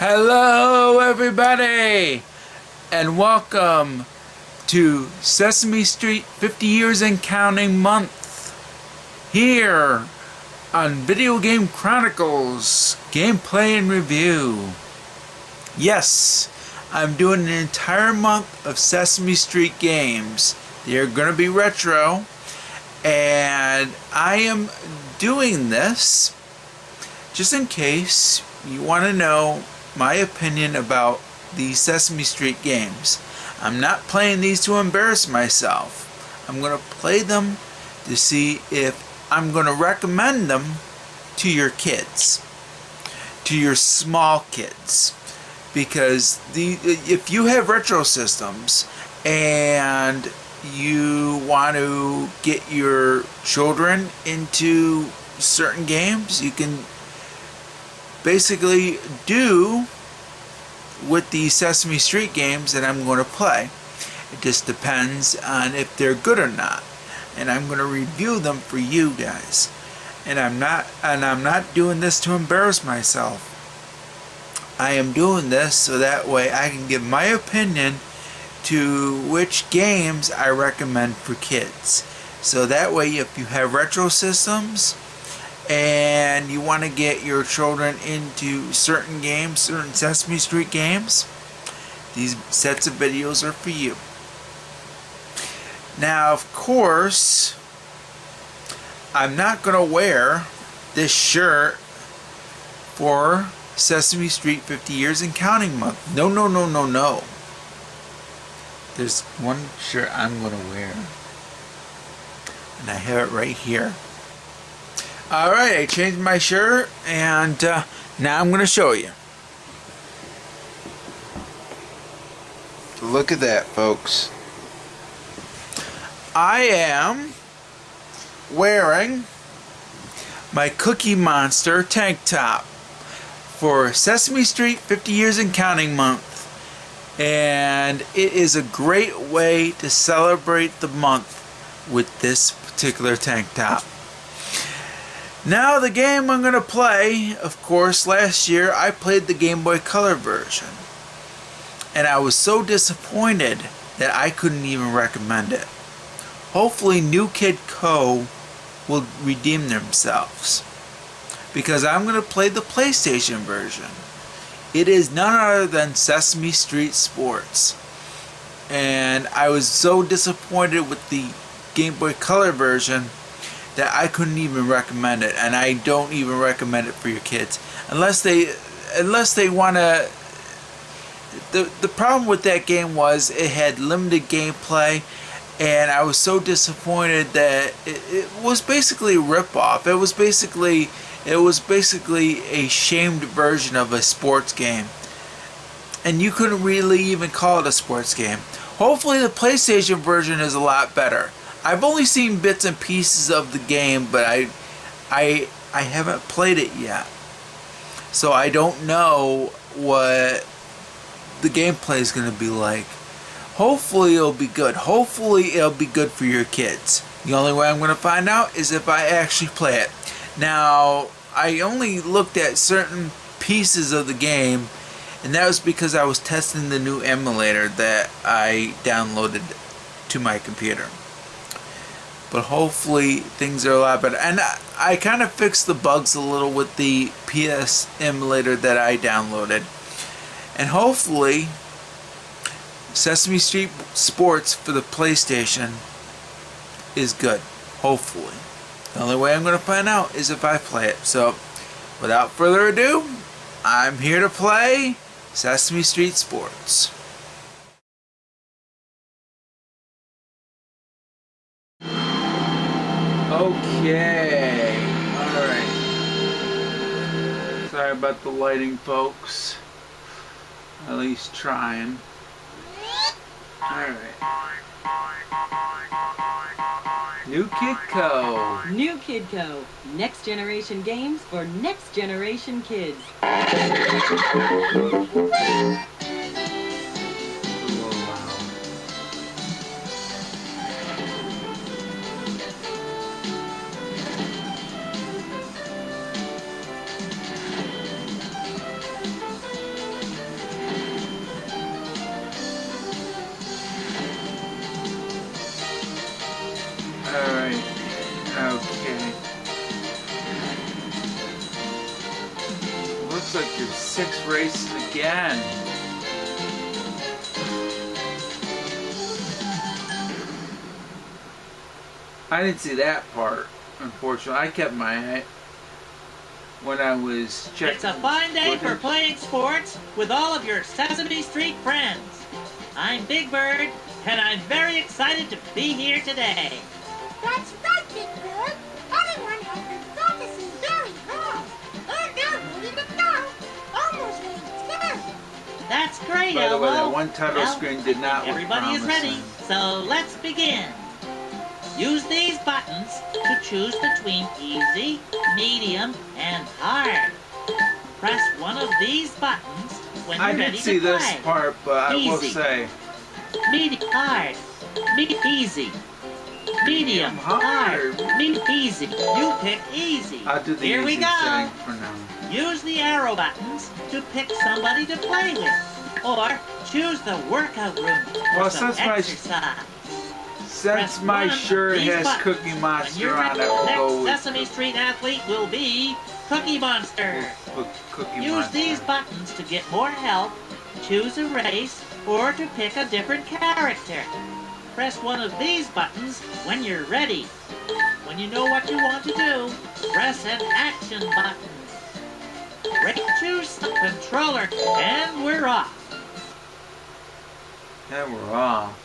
Hello everybody and welcome to Sesame Street 50 Years and Counting Month here on Video Game Chronicles Gameplay and Review. Yes, I'm doing an entire month of Sesame Street games. They're going to be retro, and I am doing this just in case you want to know my opinion about the Sesame Street games. I'm not playing these to embarrass myself. I'm going to play them to see if I'm going to recommend them to your kids, to your small kids. Because if you have retro systems and you want to get your children into certain games, you can basically do with the Sesame Street games that I'm going to play. It just depends on if they're good or not, and I'm going to review them for you guys. And I'm not doing this to embarrass myself. I am doing this so that way I can give my opinion to which games I recommend for kids. So that way, if you have retro systems and you want to get your children into certain games, certain Sesame Street games, these sets of videos are for you. Now, of course, I'm not going to wear this shirt for Sesame Street 50 Years and Counting Month. No. There's one shirt I'm going to wear, and I have it right here. Alright, I changed my shirt, and now I'm going to show you. Look at that, folks. I am wearing my Cookie Monster tank top for Sesame Street 50 Years and Counting Month. And it is a great way to celebrate the month with this particular tank top. Now, the game I'm going to play, of course, last year I played the Game Boy Color version. And I was so disappointed that I couldn't even recommend it. Hopefully New Kid Co. will redeem themselves, because I'm going to play the PlayStation version. It is none other than Sesame Street Sports. And I was so disappointed with the Game Boy Color version that I couldn't even recommend it. And I don't even recommend it for your kids. Unless they want to... The problem with that game was it had limited gameplay. And I was so disappointed that it was basically a ripoff. It was basically a shamed version of a sports game. And you couldn't really even call it a sports game. Hopefully the PlayStation version is a lot better. I've only seen bits and pieces of the game, but I haven't played it yet. So I don't know what the gameplay is going to be like. Hopefully it'll be good. Hopefully it'll be good for your kids. The only way I'm going to find out is if I actually play it. Now, I only looked at certain pieces of the game, and that was because I was testing the new emulator that I downloaded to my computer. But hopefully things are a lot better. And I kind of fixed the bugs a little with the PS emulator that I downloaded. And hopefully Sesame Street Sports for the PlayStation is good. Hopefully. The only way I'm going to find out is if I play it. So, without further ado, I'm here to play Sesame Street Sports. Okay. Alright. Sorry about the lighting, folks. At least trying. Alright. New Kid Co. New Kid Co. Next generation games for next generation kids. races again. I didn't see that part, unfortunately. I kept my eye when I was checking. It's a fine day for playing sports with all of your Sesame Street friends. I'm Big Bird, and I'm very excited to be here today. That's right, Big Bird. Everyone has been practicing very hard. And they're ready to go. Almost ready to. That's great, By the way, Elmo. that one title Well, screen did not look everybody is ready, promising. so let's begin. Use these buttons to choose between easy, medium, and hard. Press one of these buttons when you're I ready did see to play. this part, but I will Easy. say, Medium, hard, easy, medium, Hard. easy. You pick easy. I'll do the Here easy we go. setting for now. Use the arrow buttons to pick somebody to play with, or choose the workout room for Well, some since my- exercise. Since Press my one of shirt these has buttons. Cookie When Monster you're on ready, it, we'll next go with Sesame Street athlete will be Cookie Monster. Cookie Use Monster. these buttons to get more help, choose a race, or to pick a different character. Press one of these buttons when you're ready. When you know what you want to do, press an action button. Choose the controller, and we're off. And we're off.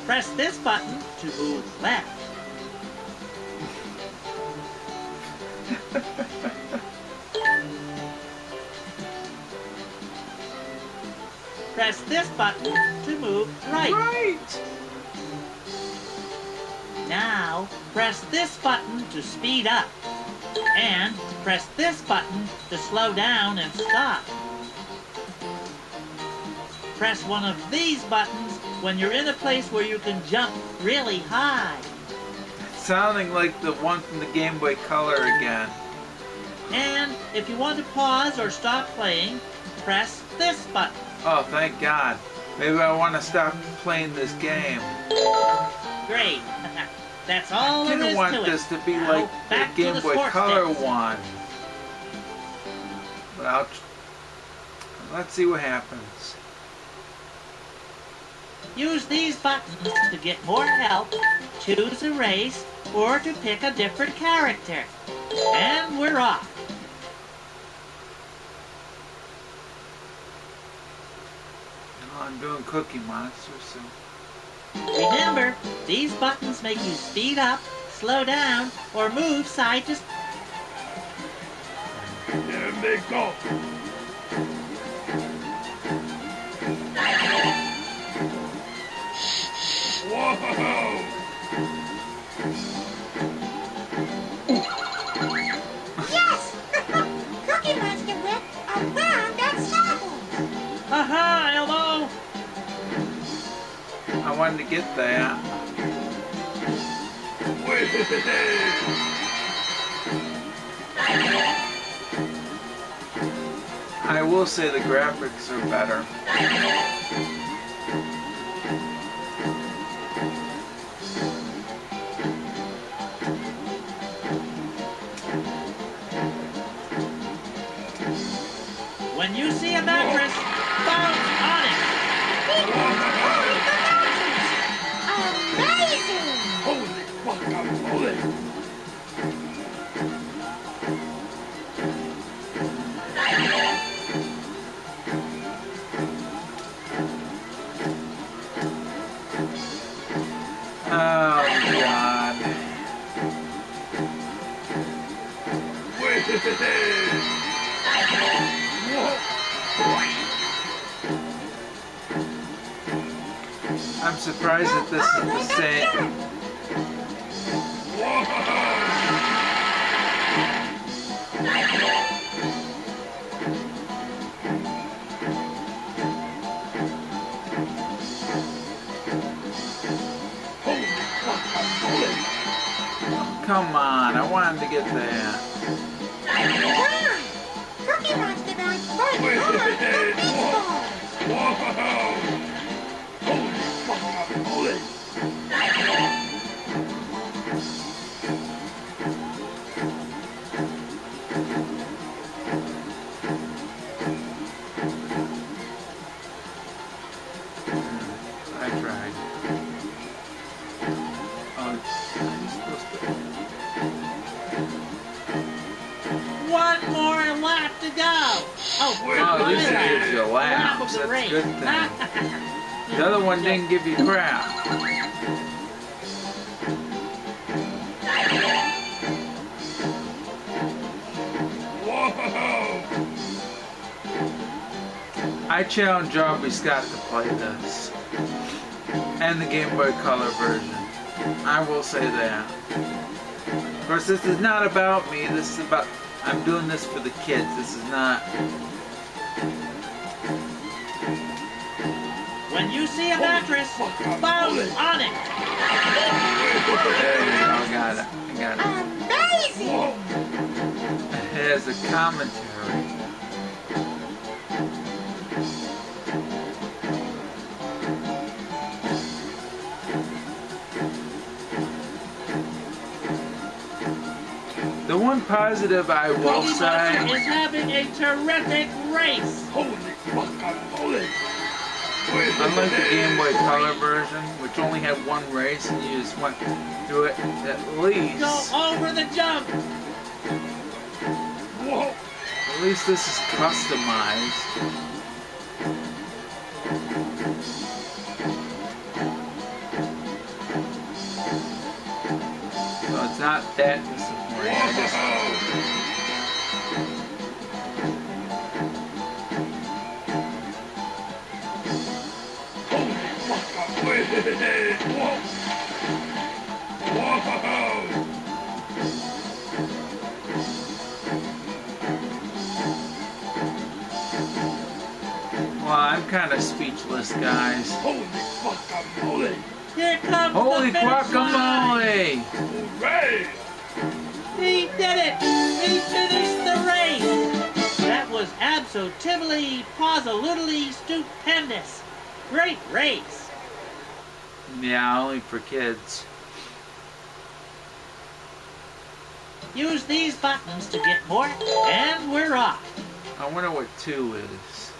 Press this button to move left. Press this button to move right. Right. Now, press this button to speed up. And press this button to slow down and stop. Press one of these buttons when you're in a place where you can jump really high. Sounding like the one from the Game Boy Color again. And if you want to pause or stop playing, press this button. Oh, thank God. Maybe I want to stop playing this game. Great. That's all I there didn't is want to this it. to be Now, like the back to Game the Boy sports Color sticks. one. But let's see what happens. Use these buttons to get more help, choose a race, or to pick a different character. And we're off. Oh, I'm doing Cookie Monster, so... Remember, these buttons make you speed up, slow down, or move side to side. There they go. Whoa! Yes! Cookie Monster went around that circle. Aha, Elmo! I wanted to get that. I will say the graphics are better. When you see a mattress, bounce on it. Amazing! Holy guacamole! Oh, God. I'm surprised that this is the same. Come on, I wanted to get that. Wow! Cookie Monster got fun hard for baseball. Holy guacamole! One more lap to go. Oh, not Oh, my this lap. gives you The lap of laps. the That's a race. good thing. The other one didn't give you crap. Whoa! I challenge Aubrey Scott to play this. And the Game Boy Color version. I will say that. Of course, this is not about me. This is about... I'm doing this for the kids. This is not... When you see a mattress, bounce on it. There you go. I got it. I got it. Amazing! It has a commentary. The one positive I will Cookie Monster say... is having a terrific race. Holy guacamole! Unlike the Game Boy Color version, which only had one race and you just went through it at least... Go over the jump. Whoa! At least this is customized. So it's not that disappointing. I just... Whoa! Whoa! Well, I'm kind of speechless, guys. Holy guacamole! Here comes Holy the finish line. guacamole! Hooray! He did it! He finished the race! That was absolutely, positively stupendous. Great race. Yeah, only for kids. Use these buttons to get more, and we're off. I wonder what 2 is.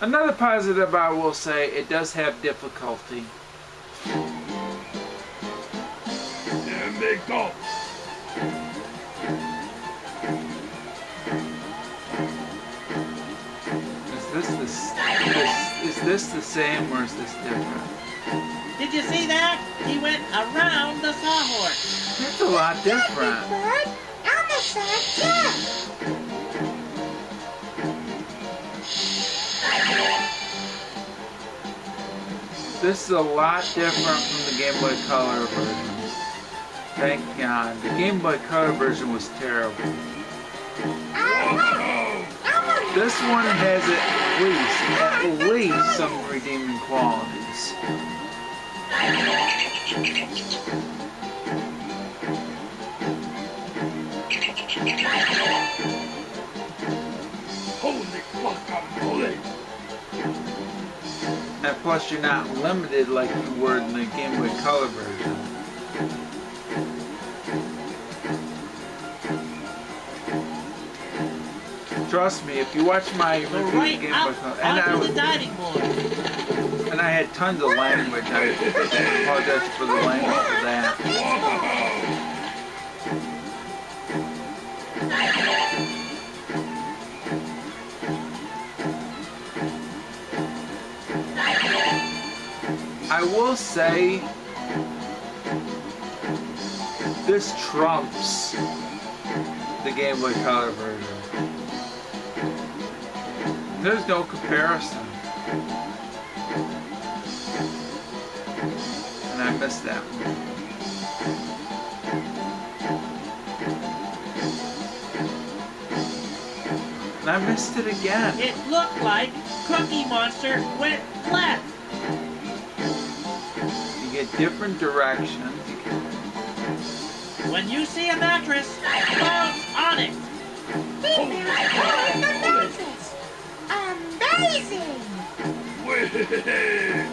Another positive I will say, it does have difficulty. There they go! Is this the same or is this different? Did you see that? He went around the sawhorse. It's a lot different. Bird, Elmo saw it too. This is a lot different from the Game Boy Color version. Thank God. The Game Boy Color version was terrible. Whoa! This one has at least some redeeming qualities. Holy guacamole! And plus you're not limited like you were in the Game Boy Color version. Trust me, if you watch my Go review right of Game out Boy Color, onto the diving board. and I had tons of language, I apologize for the language for that. Whoa! I will say, this trumps the Game Boy Color version. There's no comparison. And I missed that one. And I missed it again. It looked like Cookie Monster went left. You get different directions. When you see a mattress, bounce on it. He found the mattress. Amazing! Way!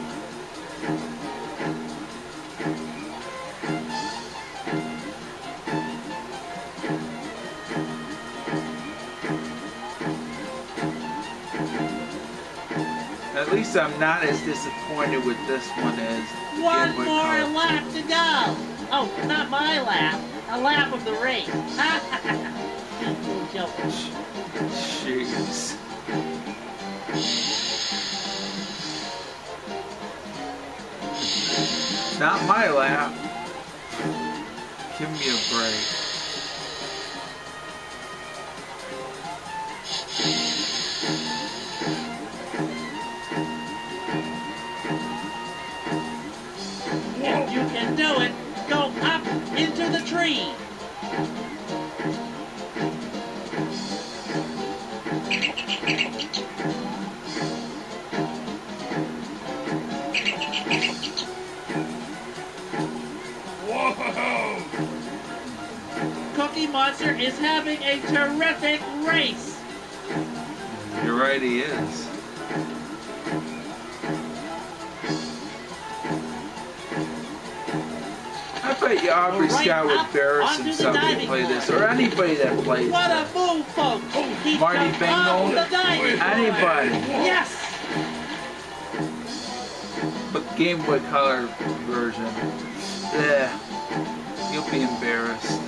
At least I'm not as disappointed with this one as the One Game Boy more Color. lap to go. Oh, not my lap. A lap of the race. joking. Jeez. Not my lap. Give me a break. If you can do it, go up into the tree. Whoa! Cookie Monster is having a terrific race. You're right, he is. I bet you Aubrey Right Scott would up embarrass onto the himself to diving play this, board. or anybody that plays What a this. move, folks! He Marty jumped Bingo? off the diving board. Anybody. Yes! But Game Boy Color version, yeah, you'll be embarrassed.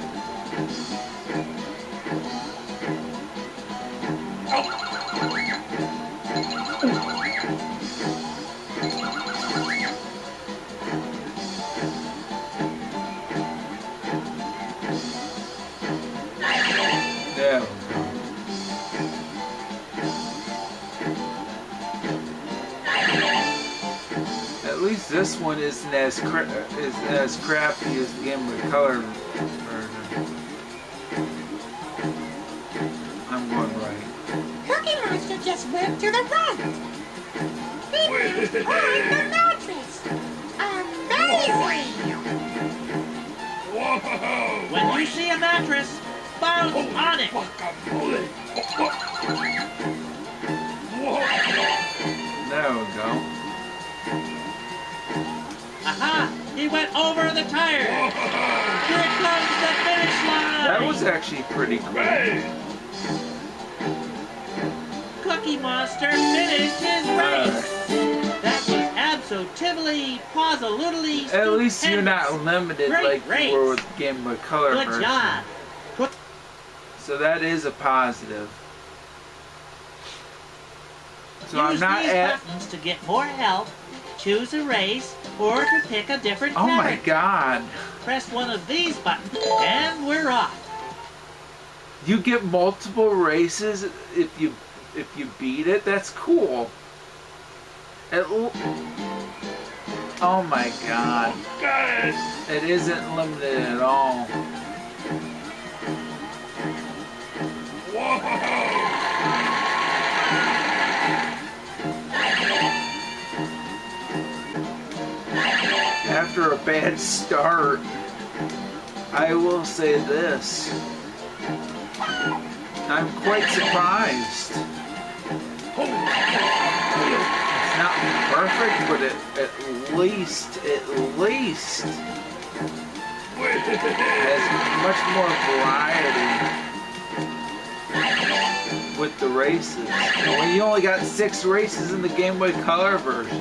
There we go. At least this one isn't as crappy as the Game Boy Color version. I'm going right. Cookie Monster just went to the right. He was behind the mattress. Amazing! Whoa! When you see a mattress, bounce on it. Guacamole! Whoa! There we go. Aha! He went over the tire. Here comes the finish line. That was actually pretty cool. Hey! Cookie Monster finished his race. That was absolutely, positively At least you're not stupendous. limited Great like race. you were with Game Boy Color Good version. job. So that is a positive. So I'm Use not these at. buttons to get more help, choose a race, or to pick a different Oh my character. God! Press one of these buttons, and we're off. You get multiple races if you beat it. That's cool. Oh my God! Guys! It isn't limited at all. Whoa! After a bad start, I will say this. I'm quite surprised. It's not perfect, but at least has much more variety with the races. When you only got 6 races in the Game Boy Color version.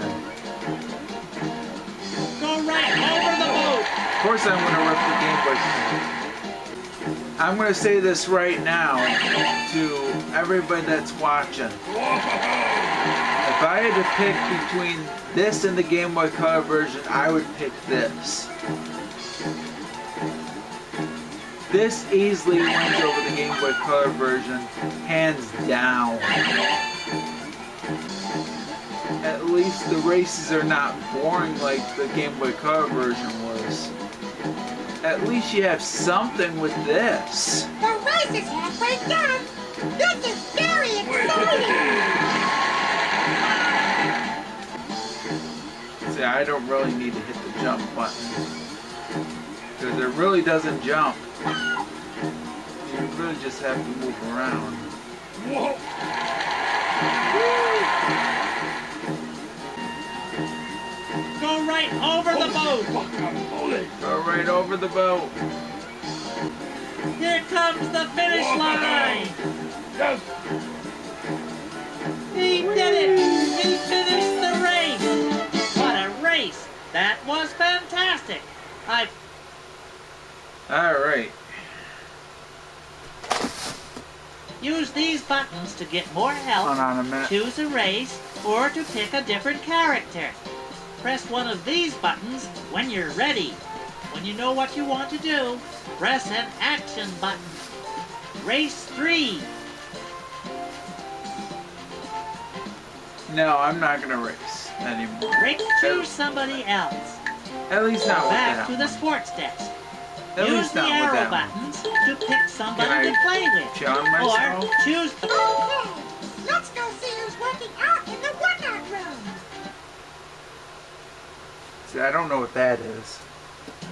Go right over the boat. Of course I'm going to rip the Game Boy. I'm going to say this right now to everybody that's watching. If I had to pick between this and the Game Boy Color version, I would pick this. This easily wins over the Game Boy Color version, hands down. At least the races are not boring like the Game Boy Color version was. At least you have something with this. The race is halfway done. This is very exciting. See, I don't really need to hit the jump button. Because it really doesn't jump. You really just have to move around. Whoa! Go right over the boat. Guacamole! Go right over the boat. Here comes the finish line. Yes! He did it. He finished the race. What a race. That was fantastic. Alright. Use these buttons to get more help, Hold on a minute. choose a race, or to pick a different character. Press one of these buttons when you're ready. When you know what you want to do, press an action button. Race 3. No, I'm not gonna race anymore. Choose somebody else. At least not with Back that to the one. sports desk. At Use least the not with arrow that one. buttons to pick somebody Can I to play with. challenge myself? Or choose the... Okay, let's go see who's working out in the workout room. See, I don't know what that is.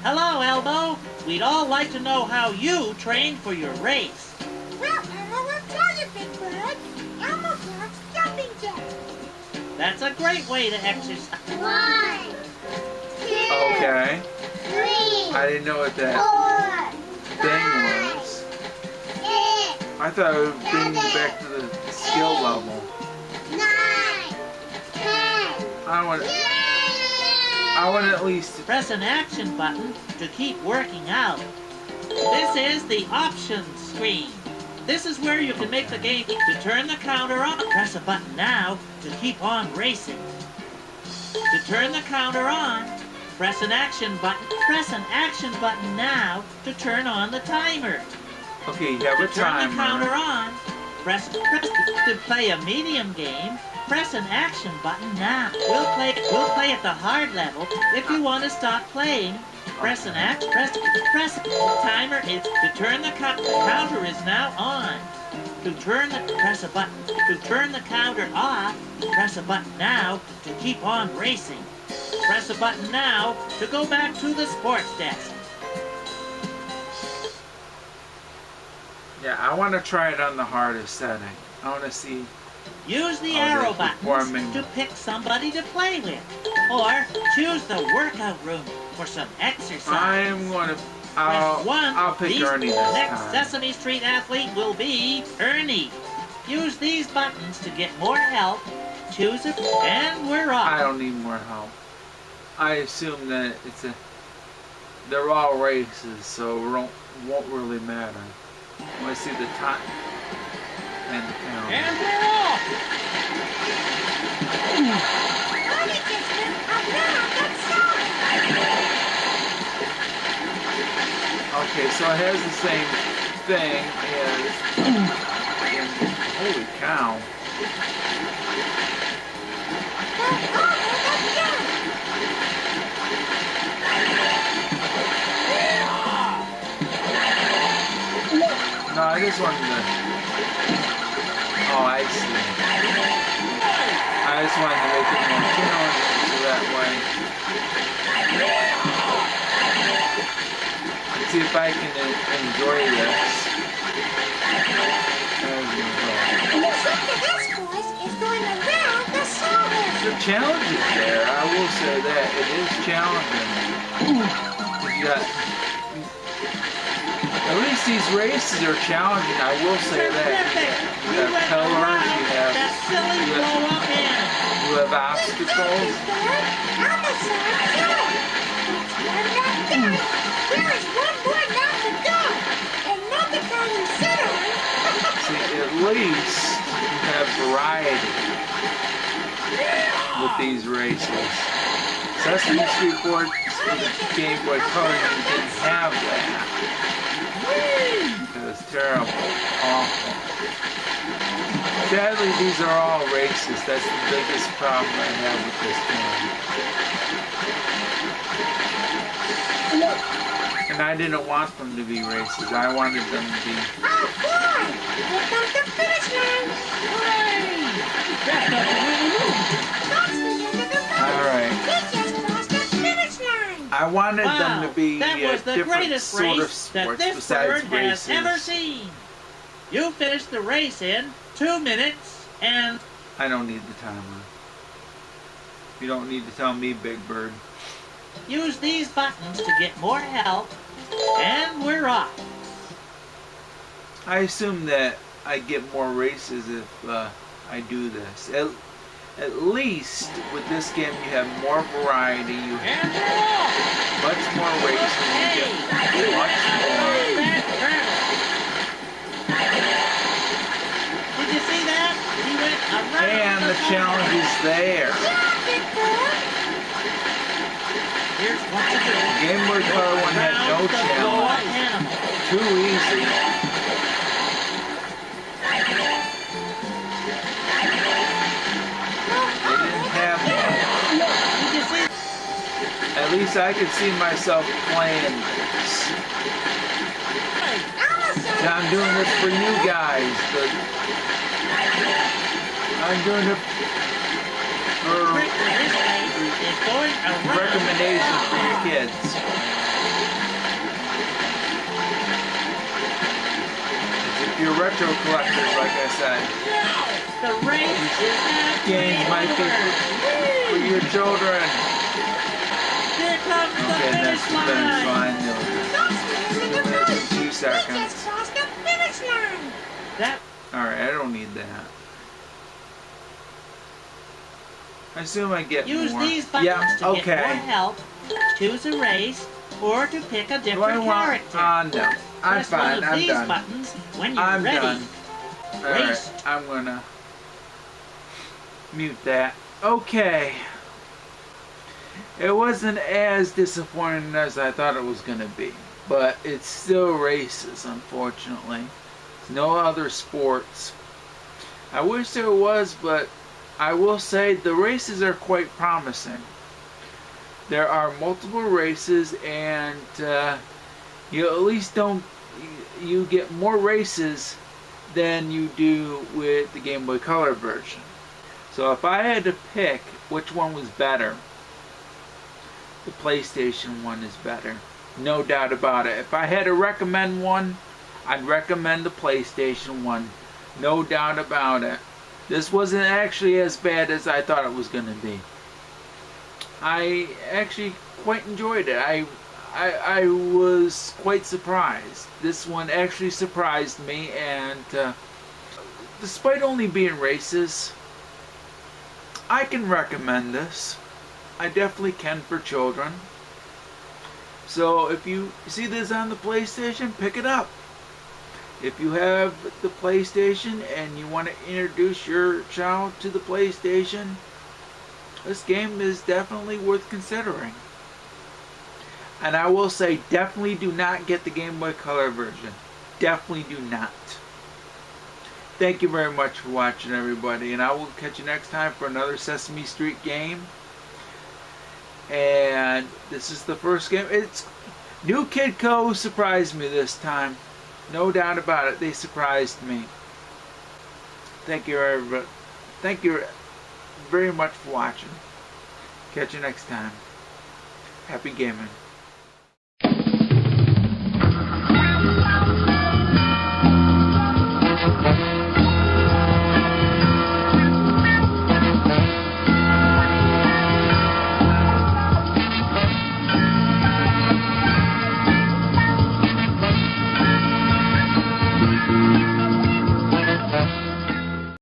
Hello, Elmo. We'd all like to know how you trained for your race. Well, Elmo will tell you, Big Bird. Elmo loves jumping jacks. That's a great way to exercise. 1, 2, Okay. 3, I didn't know what that 4, thing 5, was. 6, I thought it would bring me back to the skill level. 9, 10. I want at least. Press an action button to keep working out. This is the options screen. This is where you can make the game to turn the counter on. Press a button now to keep on racing. To turn the counter on, press an action button. Press an action button now to turn on the timer. Okay, you have a To turn the counter timer. on, press to play a medium game. Press an action button now. We'll play at the hard level. If you want to stop playing, press an press the timer is to turn the counter is now on. Press a button. To turn the counter off, press a button now to keep on racing. Press a button now to go back to the sports desk. Yeah, I want to try it on the hardest setting. I want to see. Use the Oh, arrow they're buttons performing. to pick somebody to play with. Or choose the workout room for some exercise. I'm going to. Press 1. I'll pick These Ernie this next time. Sesame Street athlete will be Ernie. Use these buttons to get more help. Choose it, and we're off. I don't need more help. I assume that they're all races, so it won't really matter. I see the time and the count. And we're off. Ernie just went around that side. Okay, so it has the same thing as. Holy cow! No, I just wanted to. Oh, I see. I just wanted to make it more challenging so that way. Let's see if I can enjoy this. Except for this course is going around the circle. The challenge is there. I will say that it is challenging. You got. At least these races are challenging. I will say that. Terrific. You have went pillars. around You have. that silly you have- blow-up end. You have obstacles. On the side, too. It's one not done. There is one more not to go. And not the kind you sit on. See, at least you have variety with these races. Sesame Street Sports Game Boy Color didn't have that. It was terrible, awful. Sadly, these are all races. That's the biggest problem I have with this game. And I didn't want them to be races. I wanted them to be. Oh, boy. Here comes the finish line. Hooray! That's not the way to move. That's the end of the race. All right. He just crossed the finish line. I wanted them to be that was the different greatest sort of race that sports this besides bird races. has ever seen. You finished the race in 2 minutes and... I don't need the timer. You don't need to tell me, Big Bird. Use these buttons to get more help, and we're off. I assume that I get more races if I do this. At least with this game you have more variety. You have And we're off! much more racing. Hey! You get much more. That And the challenge is there. Yeah, Big Bird. Here's what to do. Game Boy Color one had no Round the floor challenge. animal. Too easy. They didn't have that. Did you see? At least I could see myself playing this. And I'm doing this for you guys. I'm doing it for Trick for this game is going around. recommendations for your kids. If you're retro collectors, like I said, The race is not games might be for your children. Here comes the Okay, finish that's the finish line. line. That's the end of the race. 2 We seconds. just crossed the finish line. That Alright, I don't need that. I assume I get use more. these buttons Yeah, to okay. get more help, choose a race, or to pick a Do I different want? character. No. I'm Press one fine. of I'm these done. buttons when you're I'm ready. done. Alright, Race. I'm gonna mute that. Okay. It wasn't as disappointing as I thought it was gonna be, but it's still races, unfortunately. There's no other sports. I wish there was, but I will say the races are quite promising. There are multiple races, and you at least don't. You get more races than you do with the Game Boy Color version. So if I had to pick which one was better, the PlayStation one is better. No doubt about it. If I had to recommend one, I'd recommend the PlayStation one. No doubt about it. This wasn't actually as bad as I thought it was going to be. I actually quite enjoyed it. I was quite surprised. This one actually surprised me, and despite only being races, I can recommend this. I definitely can for children. So if you see this on the PlayStation, pick it up. If you have the PlayStation and you want to introduce your child to the PlayStation, this game is definitely worth considering. And I will say, definitely do not get the Game Boy Color version. Definitely do not. Thank you very much for watching, everybody, and I will catch you next time for another Sesame Street game. And this is the first game. It's New Kid Co. surprised me this time. No doubt about it. They surprised me. Thank you, everybody. Thank you very much for watching. Catch you next time. Happy gaming.